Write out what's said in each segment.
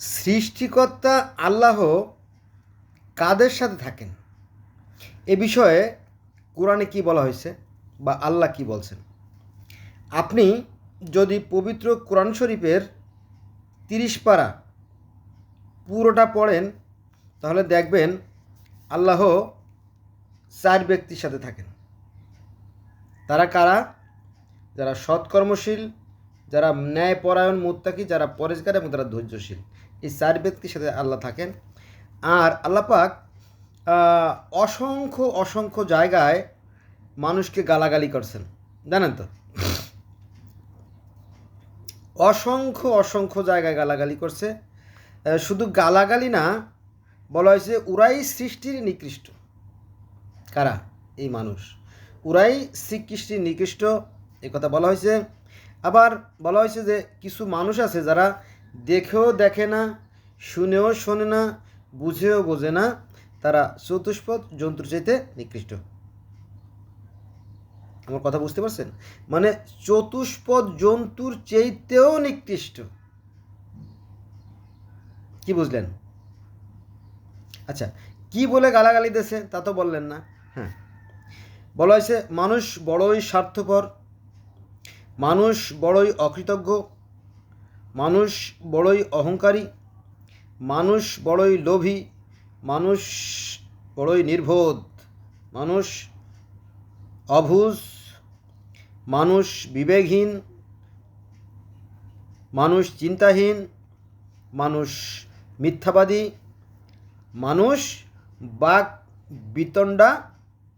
সৃষ্টিকর্তা আল্লাহ কাদের সাথে থাকেন এ বিষয়ে কোরআনে কি বলা হয়েছে বা আল্লাহ কি বলছেন। আপনি যদি পবিত্র কোরআন শরীফের 30 পারা পুরোটা পড়েন তাহলে দেখবেন আল্লাহ 4 ব্যক্তির সাথে থাকেন। তারা কারা? যারা সৎকর্মশীল, যারা ন্যায়পরায়ণ মুত্তাকি, যারা পরেজগার এবং যারা ধৈর্যশীল। এই 4 ব্যক্তির সাথে আল্লাহ থাকেন। আর আল্লাহ পাক অসংখ্য অসংখ্য জায়গায় মানুষকে গালাগালি করছেন, জানেন তো? অসংখ্য অসংখ্য জায়গায় গালাগালি করছে। শুধু গালাগালি না, বলা হয়েছে ওরাই সৃষ্টির নিকৃষ্ট। কারা? এই মানুষ। ওরাই সৃষ্টির নিকৃষ্ট, এ কথা বলা হয়েছে। আবার বলা হয়েছে যে কিছু মানুষ আছে যারা দেখেও দেখে না, শুনেও শোনে না, বুঝেও বোঝে না, তারা চতুষ্পদ জন্তুর চাইতে নিকৃষ্ট। আমার কথা বুঝতে পারছেন? মানে চতুষ্পদ জন্তুর চাইতেও নিকৃষ্ট। কি বুঝলেন? আচ্ছা, কি বলে গালাগালি দিয়েছে তা তো বললেন না। হ্যাঁ, বলা হয়েছে মানুষ বড়ই স্বার্থপর, মানুষ বড়ই অকৃতজ্ঞ, মানুষ বড়ই অহংকারী, মানুষ বড়ই লোভী, মানুষ বড়ই নির্বোধ, মানুষ অবুঝ, মানুষ বিবেকহীন, মানুষ চিন্তাহীন, মানুষ মিথ্যাবাদী, মানুষ বাক বিতণ্ডা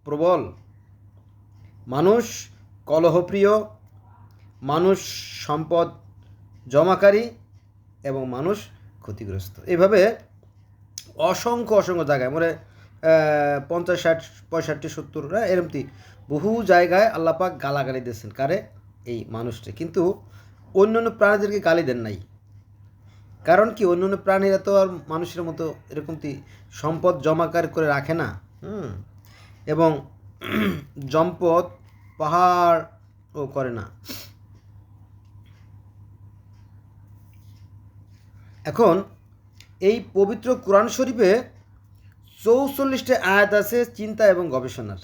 প্রবল, মানুষ কলহপ্রিয়, মানুষ সম্পদ জমাকারী এবং মানুষ ক্ষতিগ্রস্ত। এভাবে অসংখ্য অসংখ্য জায়গায় মানে 50, 60, 65, 70 এরমতি বহু জায়গায় আল্লাহ পাক গালাগালি দিয়েছেন। কারে? এই মানুষটা। কিন্তু অন্যান্য প্রাণীদেরকে গালি দেন নাই। কারণ কি, অন্যান্য প্রাণীরা তো আর মানুষের মতো এরকমটি সম্পদ জমাকার করে রাখে না। এবং সম্পদ পাহাড়ও করে না। এখন এই পবিত্র কোরআন শরীফে 44টা আয়াত আছে চিন্তা এবং গবেষণার।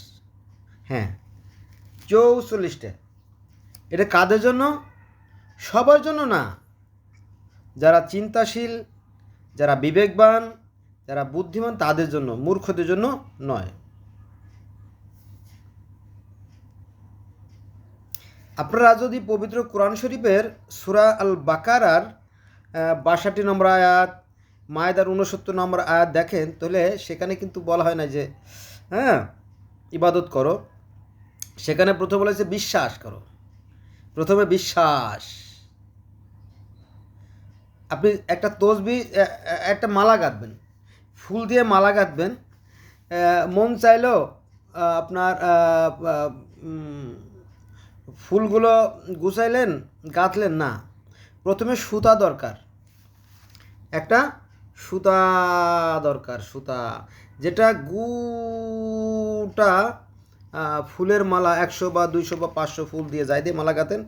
হ্যাঁ, 44টা। এটা কাদের জন্য? সবার জন্য না। যারা চিন্তাশীল, যারা বিবেকবান, যারা বুদ্ধিমান তাদের জন্য, মূর্খদের জন্য নয়। আপনারা যদি পবিত্র কোরআন শরীফের সূরা আল বাকারার 62 নম্বর আয়াত, মায়েদার 69 নম্বর আয়াত দেখেন, তাহলে সেখানে কিন্তু বলা হয় না যে ইবাদত করো। সেখানে প্রথমে বলেছে বিশ্বাস করো। প্রথমে বিশ্বাস। আপনি একটা তসবি, একটা মালা গাঁথবেন, ফুল দিয়ে মালা গাঁথবেন, মন চাইলো আপনার ফুলগুলো গুছাইলেন, গাঁথলেন না। প্রথমে সুতা দরকার, একটা সুতা দরকার, সুতা, যেটা গুটা ফুলের মালা 100 বা 200 বা 500 ফুল দিয়ে যাই দিয়ে মালা গাঁথেন,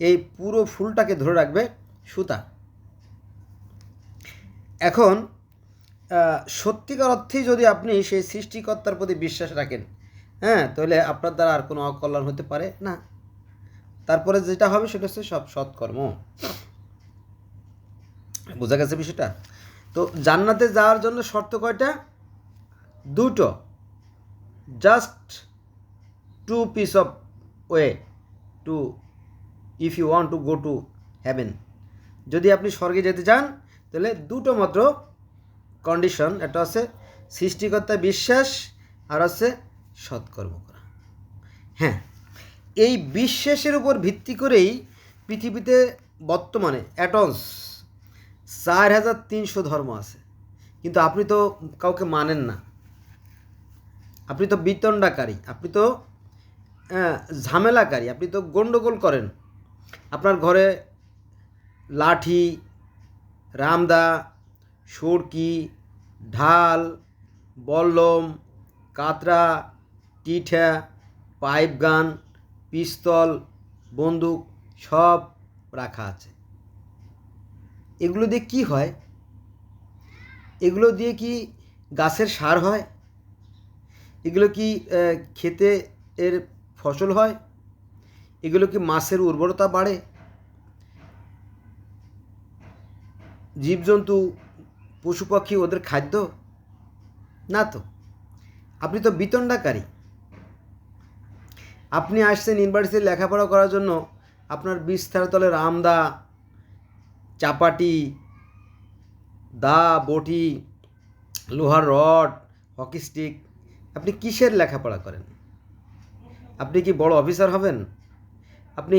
এই পুরো ফুলটাকে ধরে রাখবে সুতা। এখন সত্যিকার অর্থেই যদি আপনি সেই সৃষ্টিকর্তার প্রতি বিশ্বাস রাখেন, তাহলে আপনার দ্বারা আর কোনো অকল্যাণ হতে পারে না। তারপরে যেটা হবে সেটা হচ্ছে সব সৎকর্ম। বোঝা গেছে বিষয়টা? তো জান্নাতে যাওয়ার জন্য শর্ত কয়টা? 2টো। Just 2 piece of way to if you want to go to heaven. যদি আপনি স্বর্গে যেতে চান তাহলে 2টো মাত্র কন্ডিশন। একটা হচ্ছে সৃষ্টিকর্তা বিশ্বাস, আর হচ্ছে সৎকর্ম করা। হ্যাঁ, এই বিশ্বাসের উপর ভিত্তি করেই পৃথিবীতে বর্তমানে অ্যাটমস 4300 ধর্ম আছে। কিন্তু আপনি তো কাউকে মানেন না, আপনি তো বিতণ্ডাকারী, আপনি তো ঝামেলাকারী, আপনি তো গণ্ডগোল করেন। আপনার ঘরে লাঠি, রামদা, সরকি, ঢাল, বল্লম, কাতরা, টিঠা, পাইপ গান, পিস্তল, বন্দুক সব রাখা আছে। এগুলো দিয়ে কী হয়? এগুলো দিয়ে কি গাছের সার হয়? এগুলো কি খেতে এর ফসল হয়? এগুলো কি মাছের উর্বরতা বাড়ে? জীবজন্তু, পশু পাখি ওদের খাদ্য? না তো। আপনি তো বিতণ্ডাকারী। আপনি আসছেন ইউনিভার্সিটিতে লেখাপড়া করার জন্য, আপনার বিস্তার তলের আমদা, চাপাটি, দা, বটি, লোহার রড, হকি স্টিক, আপনি কিসের লেখাপড়া করেন? আপনি কি বড় অফিসার হবেন? আপনি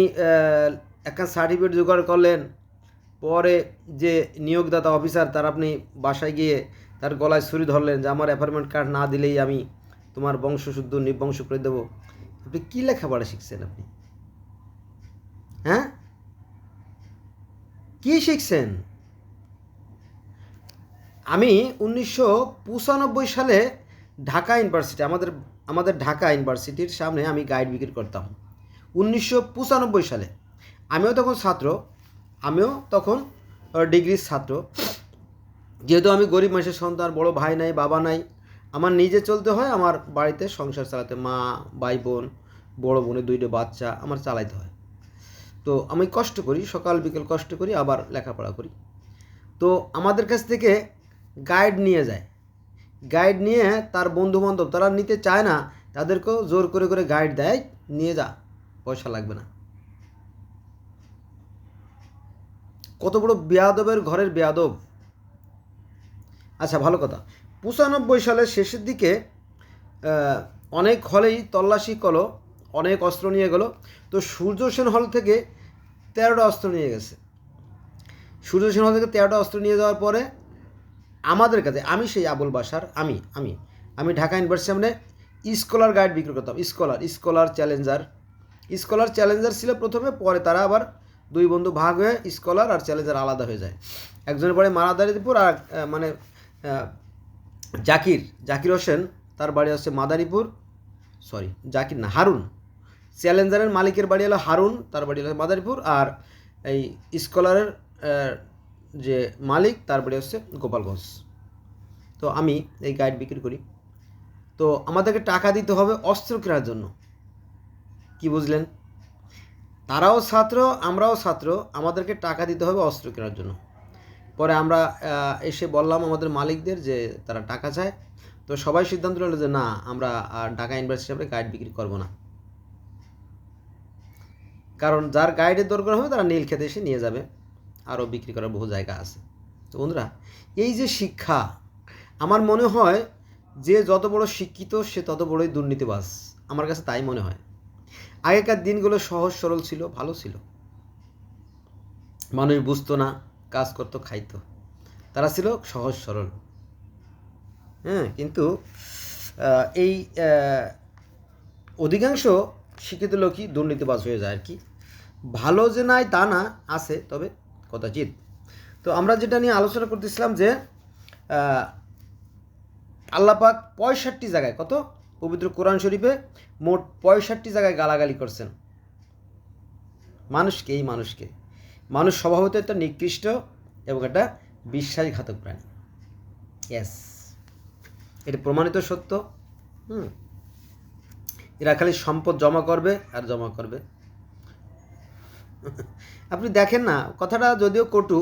একটা সার্টিফিকেট জোগাড় করলেন, পরে যে নিয়োগদাতা অফিসার তার আপনি বাসায় গিয়ে তার গলায় ছুরি ধরলেন যে আমার অ্যাপয়েন্টমেন্ট কার্ড না দিলেই আমি তোমার বংশশুদ্ধ নির্বংশ করে দেবো। আপনি কী লেখাপড়া শিখছেন আপনি? হ্যাঁ, কী শিখছেন? আমি 1995 সালে ঢাকা ইউনিভার্সিটি, আমাদের ঢাকা ইউনিভার্সিটির সামনে আমি গাইড বিক্রি করতাম 1995 সালে। আমিও তখন ছাত্র, আমিও তখন ডিগ্রির ছাত্র। যেহেতু আমি গরিব মানুষের সন্তান, বড় ভাই নাই, বাবা নাই, আমার নিজে চলতে হয়, আমার বাড়িতে সংসার চালাতে মা, ভাই বোন, বড় বোনের 2টা বাচ্চা আমার চালাইতে হয়। তো আমি কষ্ট করি, সকাল বিকেল কষ্ট করি, আবার লেখাপড়া করি। তো আমাদের কাছ থেকে গাইড নিয়ে যায়, গাইড নিয়ে তার বন্ধুবান্ধব তারা নিতে চায় না, তাদেরকেও জোর করে করে গাইড দেয়, নিয়ে যা, পয়সা লাগবে না। কত বড় বেয়াদবের ঘরের বেয়াদব। আচ্ছা, ভালো কথা। 95 সালের শেষের দিকে অনেক হলেই তল্লাশি করলো, অনেক অস্ত্র নিয়ে গেলো। তো সূর্য সেন হল থেকে 13টা অস্ত্র নিয়ে গেছে। সূর্য সেন হল থেকে 13টা অস্ত্র নিয়ে যাওয়ার পরে আমাদের কাছে, আমি সেই আবুল বাসার, আমি ঢাকা ইউনিভার্সিটির সামনে স্কলার গাইড বিক্রি করতাম। স্কলার চ্যালেঞ্জার ছিল প্রথমে, পরে তারা আবার 2 বন্ধু ভাগ হয়ে স্কলার আর চ্যালেঞ্জার আলাদা হয়ে যায়। একজনের পরে মাদারীপুর, আর মানে জাকির হোসেন, তার বাড়ি হচ্ছে মাদারীপুর, জাকির না, হারুন। চ্যালেঞ্জারের মালিকের বাড়ি হলো হারুন, তার বাড়ি হলো মাদারীপুর। আর এই স্কলারের যে মালিক তার বাড়ি হচ্ছে গোপালগঞ্জ। তো আমি এই গাইড বিক্রি করি। তো আমাদেরকে টাকা দিতে হবে অস্ত্র কেনার জন্য। কি বুঝলেন? তারাও ছাত্র, আমরাও ছাত্র, আমাদেরকে টাকা দিতে হবে অস্ত্র কেনার জন্য। পরে আমরা এসে বললাম আমাদের মালিকদের যে তারা টাকা চায়। তো সবাই সিদ্ধান্ত নিল যে না, আমরা ঢাকা ইউনিভার্সিটি আমরা গাইড বিক্রি করব না, কারণ যার গাইডের দরকার হবে তারা নীল খেতে এসে নিয়ে যাবে, আরও বিক্রি করার বহু জায়গা আছে। তো বন্ধুরা, এই যে শিক্ষা, আমার মনে হয় যে যত বড় শিক্ষিত সে তত বড়ই দুর্নীতিবাজ, আমার কাছে তাই মনে হয়। আগেকার দিনগুলো সহজ সরল ছিল, ভালো ছিল, মানুষ বুঝতো না, কাজ করতো, খাইতো, তারা ছিল সহজ সরল। হ্যাঁ, কিন্তু এই অধিকাংশ শিক্ষিত লোকই দুর্নীতিবাজ হয়ে যায় আর কি। ভালো যে নাই তা না, আছে, তবে কদাচিৎ। তো আমরা যেটা নিয়ে আলোচনা করতেছিলাম যে আল্লাহ পাক 65 জায়গায়, কত পবিত্র কোরআন শরীফে মোট 65 জায়গায় গালাগালি করছেন মানুষকে। এই মানুষ স্বভাবত একটা নিকৃষ্ট এবং একটা বিশ্বাসঘাতক প্রাণী। ইয়েস, এটা প্রমাণিত সত্য। এরা খালি সম্পদ জমা করবে আর জমা করবে। আপনি দেখেন না, কথাটা যদিও কটু,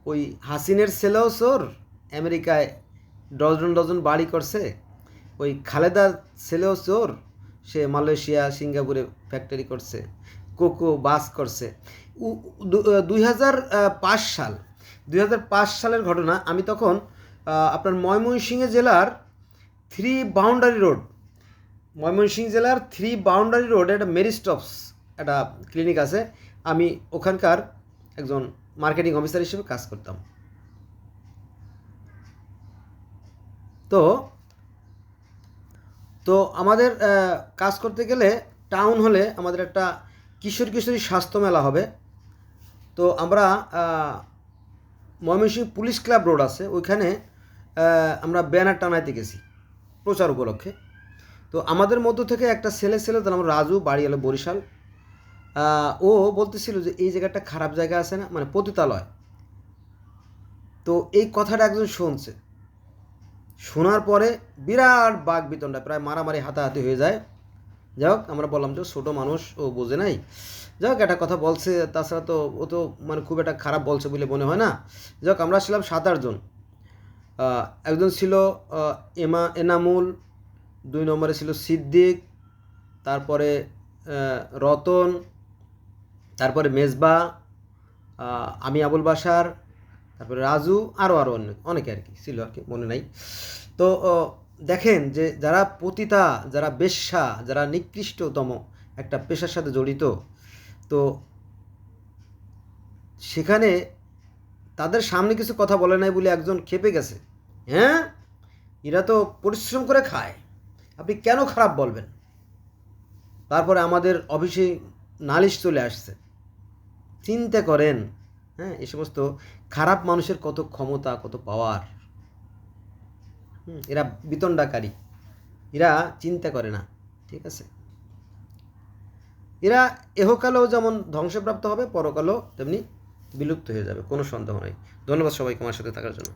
ওই হাসিনের ছেলেও চোর, আমেরিকায় ডজন বাড়ি করছে। ওই খালেদার ছেলেও চোর, সে মালয়েশিয়া, সিঙ্গাপুরে ফ্যাক্টরি করছে, কোকো বাস করছে। 2005 সালের ঘটনা। আমি তখন আপনার ময়মনসিংহ জেলার 3 বাউন্ডারি রোড একটা মেরিস্টপস একটা ক্লিনিক আছে, আমি ওখানকার একজন মার্কেটিং অফিসার হিসেবে কাজ করতাম। তো আমাদের কাজ করতে গেলে টাউন হলে আমাদের একটা কিশোরী স্বাস্থ্য মেলা হবে। তো আমরা ময়মনসিংহ পুলিশ ক্লাব রোড আছে, ওইখানে আমরা ব্যানার টানাইতে গেছি প্রচার উপলক্ষে। তো আমাদের মধ্য থেকে একটা ছেলে তার নাম রাজু, বাড়ি হলো বরিশাল। ও বলতেছিল যে এই জায়গাটা খারাপ জায়গা আছে না, মানে পতিতালয়। তো এই কথাটা একজন শুনছে, শোনার পরে বিরাট বাঘ বিতণ্ডা, প্রায় মারামারি হাতাহাতি হয়ে যায়। যাই হোক, আমরা বললাম যে ছোটো মানুষ, ও বোঝে নাই। যাই হোক, একটা কথা বলছে, তাছাড়া তো ও তো মানে খুব একটা খারাপ বলছে বলে মনে হয় না। যাই হোক, আমরা ছিলাম 7-8 জন। একজন ছিল এনামুল, 2 নম্বরে ছিল সিদ্দিক, তারপরে রতন, তারপরে মেজবা, আমি আবুল বাসার, তারপরে রাজু, আরও অনেকে আর কি ছিল, আর কি মনে নাই। তো দেখেন যে যারা পতিতা, যারা বেশ্যা, যারা নিকৃষ্টতম একটা পেশার সাথে জড়িত, তো সেখানে তাদের সামনে কিছু কথা বলে নাই বলে একজন ক্ষেপে গেছে। হ্যাঁ, এরা তো পরিশ্রম করে খায়, আপনি কেন খারাপ বলবেন? তারপরে আমাদের অফিসে নালিশ চলে আসছে। চিন্তা করেন, হ্যাঁ, এই সমস্ত খারাপ মানুষের কত ক্ষমতা, কত পাওয়ার। এরা বিতণ্ডাকারী, এরা চিন্তা করে না, ঠিক আছে? এরা এহকালেও যেমন ধ্বংসপ্রাপ্ত হবে, পরকালেও তেমনি বিলুপ্ত হয়ে যাবে, কোনো সন্দেহ নেই। ধন্যবাদ সবাইকে আমার সাথে থাকার জন্য।